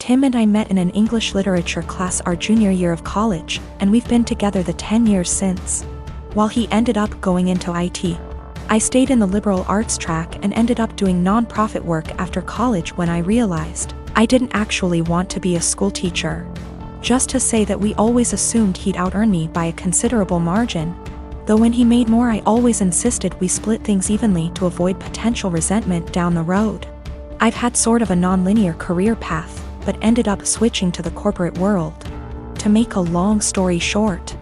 Tim and I met in an English literature class our junior year of college, and we've been together the 10 years since. While he ended up going into IT, I stayed in the liberal arts track and ended up doing non-profit work after college when I realized I didn't actually want to be a school teacher. Just to say that we always assumed he'd out-earn me by a considerable margin. Though when he made more, I always insisted we split things evenly to avoid potential resentment down the road. I've had sort of a non-linear career path, but ended up switching to the corporate world. To make a long story short,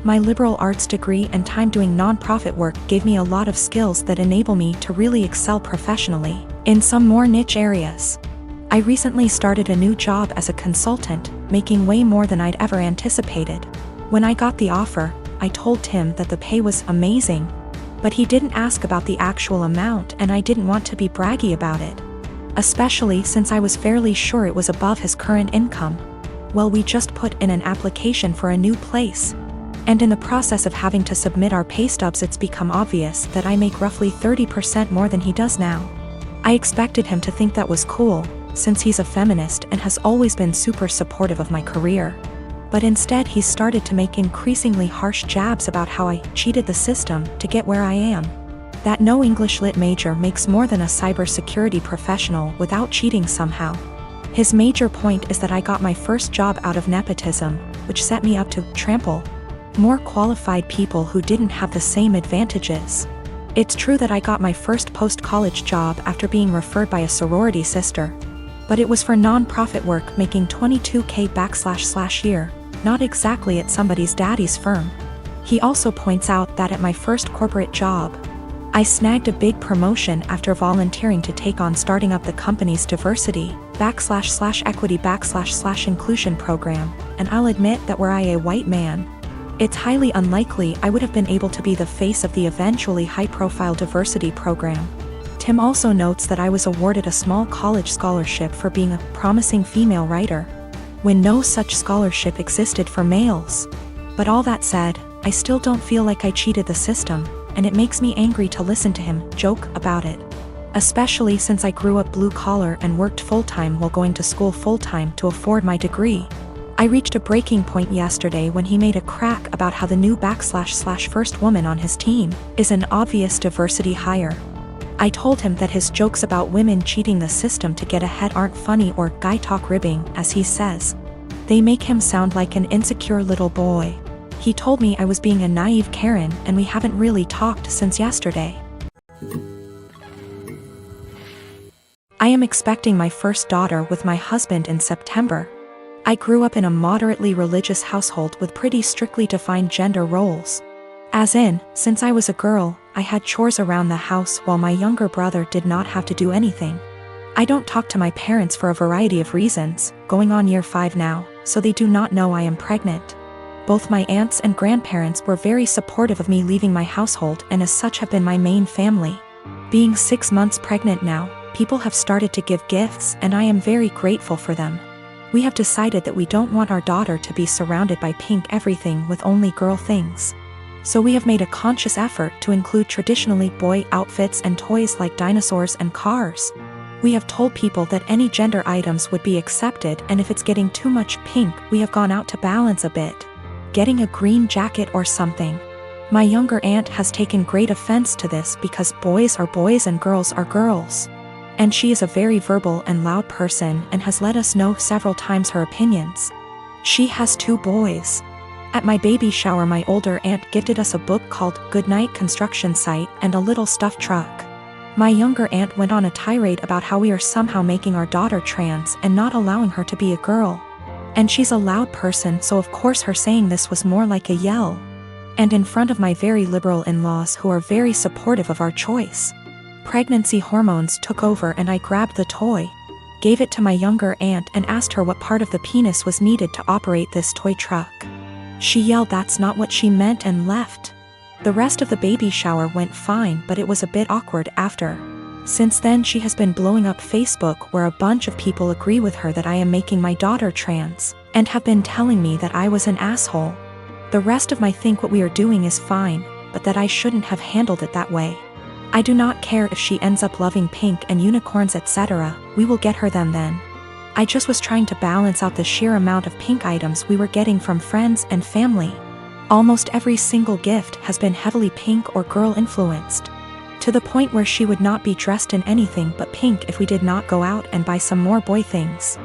my liberal arts degree and time doing non-profit work gave me a lot of skills that enable me to really excel professionally in some more niche areas. I recently started a new job as a consultant, making way more than I'd ever anticipated. When I got the offer, I told Tim that the pay was amazing, but he didn't ask about the actual amount, and I didn't want to be braggy about it, especially since I was fairly sure it was above his current income. Well, we just put in an application for a new place, and in the process of having to submit our pay stubs, it's become obvious that I make roughly 30% more than he does now. I expected him to think that was cool, since he's a feminist and has always been super supportive of my career. But instead he started to make increasingly harsh jabs about how I cheated the system to get where I am. That no English Lit major makes more than a cybersecurity professional without cheating somehow. His major point is that I got my first job out of nepotism, which set me up to trample more qualified people who didn't have the same advantages. It's true that I got my first post-college job after being referred by a sorority sister, but it was for non-profit work making $22K /year, not exactly at somebody's daddy's firm. He also points out that at my first corporate job, I snagged a big promotion after volunteering to take on starting up the company's diversity /equity / inclusion program, and I'll admit that were I a white man, it's highly unlikely I would have been able to be the face of the eventually high-profile diversity program. Tim also notes that I was awarded a small college scholarship for being a promising female writer, when no such scholarship existed for males. But all that said, I still don't feel like I cheated the system, and it makes me angry to listen to him joke about it. Especially since I grew up blue-collar and worked full-time while going to school full-time to afford my degree. I reached a breaking point yesterday when he made a crack about how the new / first woman on his team is an obvious diversity hire. I told him that his jokes about women cheating the system to get ahead aren't funny or guy talk ribbing, as he says. They make him sound like an insecure little boy. He told me I was being a naive Karen, and we haven't really talked since yesterday. I am expecting my first daughter with my husband in September. I grew up in a moderately religious household with pretty strictly defined gender roles. As in, since I was a girl, I had chores around the house while my younger brother did not have to do anything. I don't talk to my parents for a variety of reasons, going on year 5 now, so they do not know I am pregnant. Both my aunts and grandparents were very supportive of me leaving my household and as such have been my main family. Being 6 months pregnant now, people have started to give gifts and I am very grateful for them. We have decided that we don't want our daughter to be surrounded by pink everything with only girl things. So we have made a conscious effort to include traditionally boy outfits and toys like dinosaurs and cars. We have told people that any gender items would be accepted, and if it's getting too much pink, we have gone out to balance a bit, getting a green jacket or something. My younger aunt has taken great offense to this because boys are boys and girls are girls. And she is a very verbal and loud person and has let us know several times her opinions. She has 2 boys. At my baby shower, my older aunt gifted us a book called Goodnight Construction Site and a little stuffed truck. My younger aunt went on a tirade about how we are somehow making our daughter trans and not allowing her to be a girl. And she's a loud person, so of course her saying this was more like a yell. And in front of my very liberal in-laws who are very supportive of our choice. Pregnancy hormones took over and I grabbed the toy, gave it to my younger aunt and asked her what part of the penis was needed to operate this toy truck. She yelled that's not what she meant and left. The rest of the baby shower went fine, but it was a bit awkward after. Since then she has been blowing up Facebook where a bunch of people agree with her that I am making my daughter trans, and have been telling me that I was an asshole. The rest of my think what we are doing is fine, but that I shouldn't have handled it that way. I do not care if she ends up loving pink and unicorns etc., we will get her them then. I just was trying to balance out the sheer amount of pink items we were getting from friends and family. Almost every single gift has been heavily pink or girl influenced, to the point where she would not be dressed in anything but pink if we did not go out and buy some more boy things.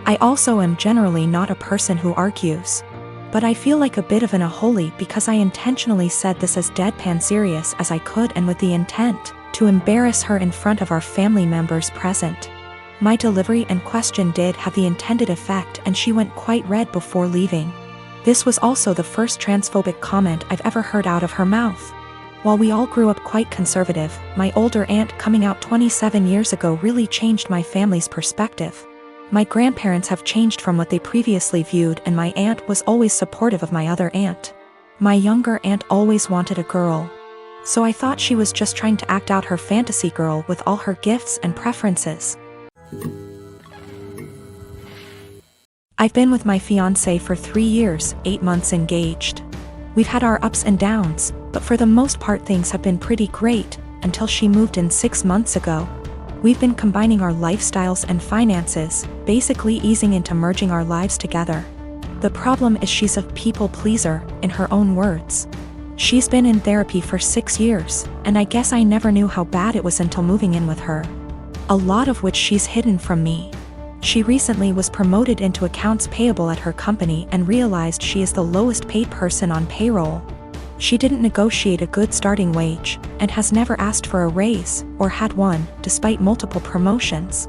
I also am generally not a person who argues, but I feel like a bit of an unholy because I intentionally said this as deadpan serious as I could and with the intent to embarrass her in front of our family members present. My delivery and question did have the intended effect and she went quite red before leaving. This was also the first transphobic comment I've ever heard out of her mouth. While we all grew up quite conservative, my older aunt coming out 27 years ago really changed my family's perspective. My grandparents have changed from what they previously viewed, and my aunt was always supportive of my other aunt. My younger aunt always wanted a girl, so I thought she was just trying to act out her fantasy girl with all her gifts and preferences. I've been with my fiancé for 3 years, 8 months engaged. We've had our ups and downs, but for the most part things have been pretty great, until she moved in 6 months ago. We've been combining our lifestyles and finances, basically easing into merging our lives together. The problem is she's a people pleaser, in her own words. She's been in therapy for 6 years, and I guess I never knew how bad it was until moving in with her. A lot of which she's hidden from me. She recently was promoted into accounts payable at her company and realized she is the lowest paid person on payroll. She didn't negotiate a good starting wage, and has never asked for a raise, or had one, despite multiple promotions.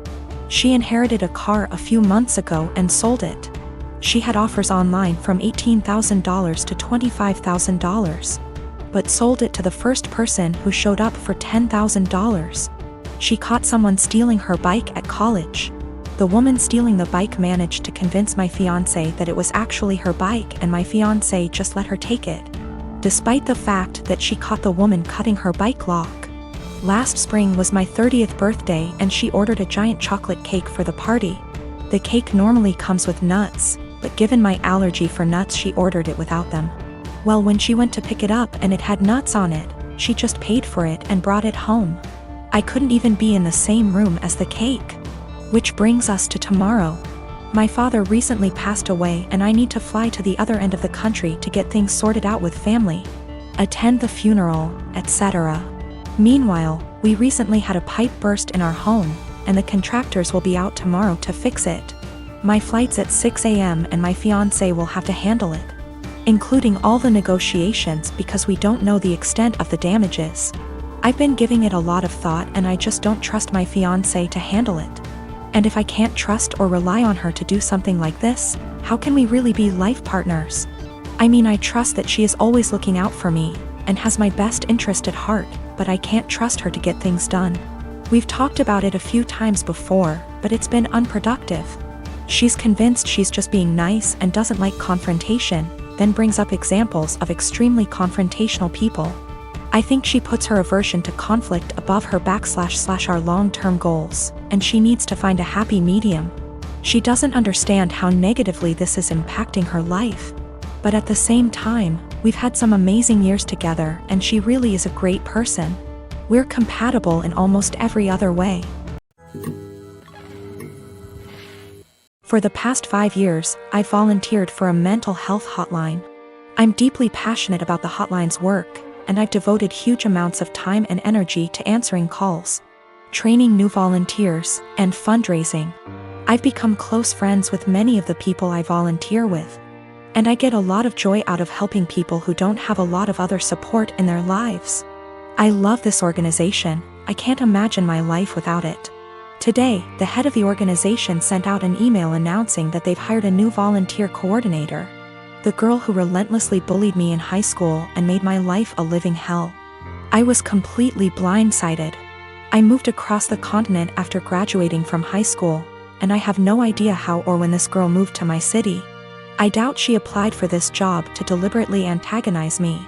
She inherited a car a few months ago and sold it. She had offers online from $18,000 to $25,000, but sold it to the first person who showed up for $10,000. She caught someone stealing her bike at college. The woman stealing the bike managed to convince my fiancé that it was actually her bike, and my fiancé just let her take it, despite the fact that she caught the woman cutting her bike lock. Last spring was my 30th birthday and she ordered a giant chocolate cake for the party. The cake normally comes with nuts, but given my allergy for nuts she ordered it without them. Well, when she went to pick it up and it had nuts on it, she just paid for it and brought it home. I couldn't even be in the same room as the cake. Which brings us to tomorrow. My father recently passed away and I need to fly to the other end of the country to get things sorted out with family, attend the funeral, etc. Meanwhile, we recently had a pipe burst in our home, and the contractors will be out tomorrow to fix it. My flight's at 6 a.m. and my fiancé will have to handle it, including all the negotiations because we don't know the extent of the damages. I've been giving it a lot of thought and I just don't trust my fiancé to handle it. And if I can't trust or rely on her to do something like this, how can we really be life partners? I mean, I trust that she is always looking out for me and has my best interest at heart, but I can't trust her to get things done. We've talked about it a few times before, but it's been unproductive. She's convinced she's just being nice and doesn't like confrontation, then brings up examples of extremely confrontational people. I think she puts her aversion to conflict above her / our long-term goals, and she needs to find a happy medium. She doesn't understand how negatively this is impacting her life. But at the same time, we've had some amazing years together and she really is a great person. We're compatible in almost every other way. For the past 5 years, I've volunteered for a mental health hotline. I'm deeply passionate about the hotline's work, and I've devoted huge amounts of time and energy to answering calls, training new volunteers, and fundraising. I've become close friends with many of the people I volunteer with, and I get a lot of joy out of helping people who don't have a lot of other support in their lives. I love this organization. I can't imagine my life without it. Today, the head of the organization sent out an email announcing that they've hired a new volunteer coordinator. The girl who relentlessly bullied me in high school and made my life a living hell. I was completely blindsided. I moved across the continent after graduating from high school, and I have no idea how or when this girl moved to my city. I doubt she applied for this job to deliberately antagonize me,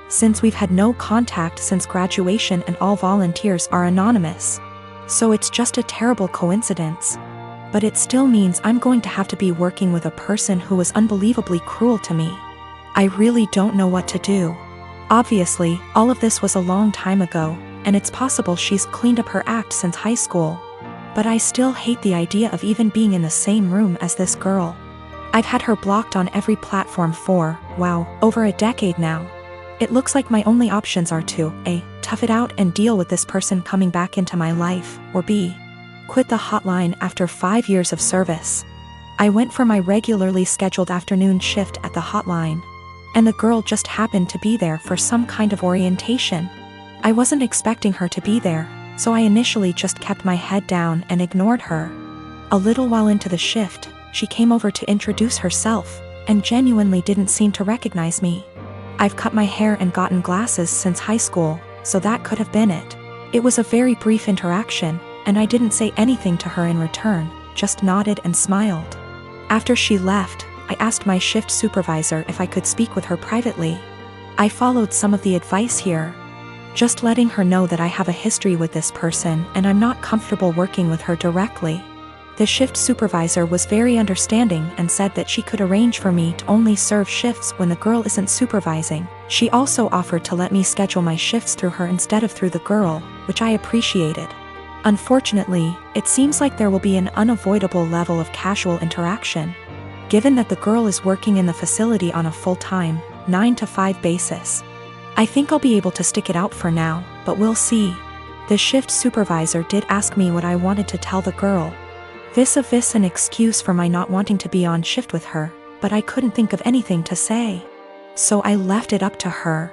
since we've had no contact since graduation and all volunteers are anonymous. So it's just a terrible coincidence. But it still means I'm going to have to be working with a person who was unbelievably cruel to me. I really don't know what to do. Obviously, all of this was a long time ago, and it's possible she's cleaned up her act since high school. But I still hate the idea of even being in the same room as this girl. I've had her blocked on every platform for, wow, over a decade now. It looks like my only options are to A. Tough it out and deal with this person coming back into my life, or B. Quit the hotline after 5 years of service. I went for my regularly scheduled afternoon shift at the hotline, and the girl just happened to be there for some kind of orientation. I wasn't expecting her to be there, so I initially just kept my head down and ignored her. A little while into the shift, she came over to introduce herself, and genuinely didn't seem to recognize me. I've cut my hair and gotten glasses since high school, so that could have been it. It was a very brief interaction, and I didn't say anything to her in return, just nodded and smiled. After she left, I asked my shift supervisor if I could speak with her privately. I followed some of the advice here, just letting her know that I have a history with this person and I'm not comfortable working with her directly. The shift supervisor was very understanding and said that she could arrange for me to only serve shifts when the girl isn't supervising. She also offered to let me schedule my shifts through her instead of through the girl, which I appreciated. Unfortunately, it seems like there will be an unavoidable level of casual interaction, given that the girl is working in the facility on a full-time, 9-to-5 basis. I think I'll be able to stick it out for now, but we'll see. The shift supervisor did ask me what I wanted to tell the girl. Vis an excuse for my not wanting to be on shift with her, but I couldn't think of anything to say. So I left it up to her.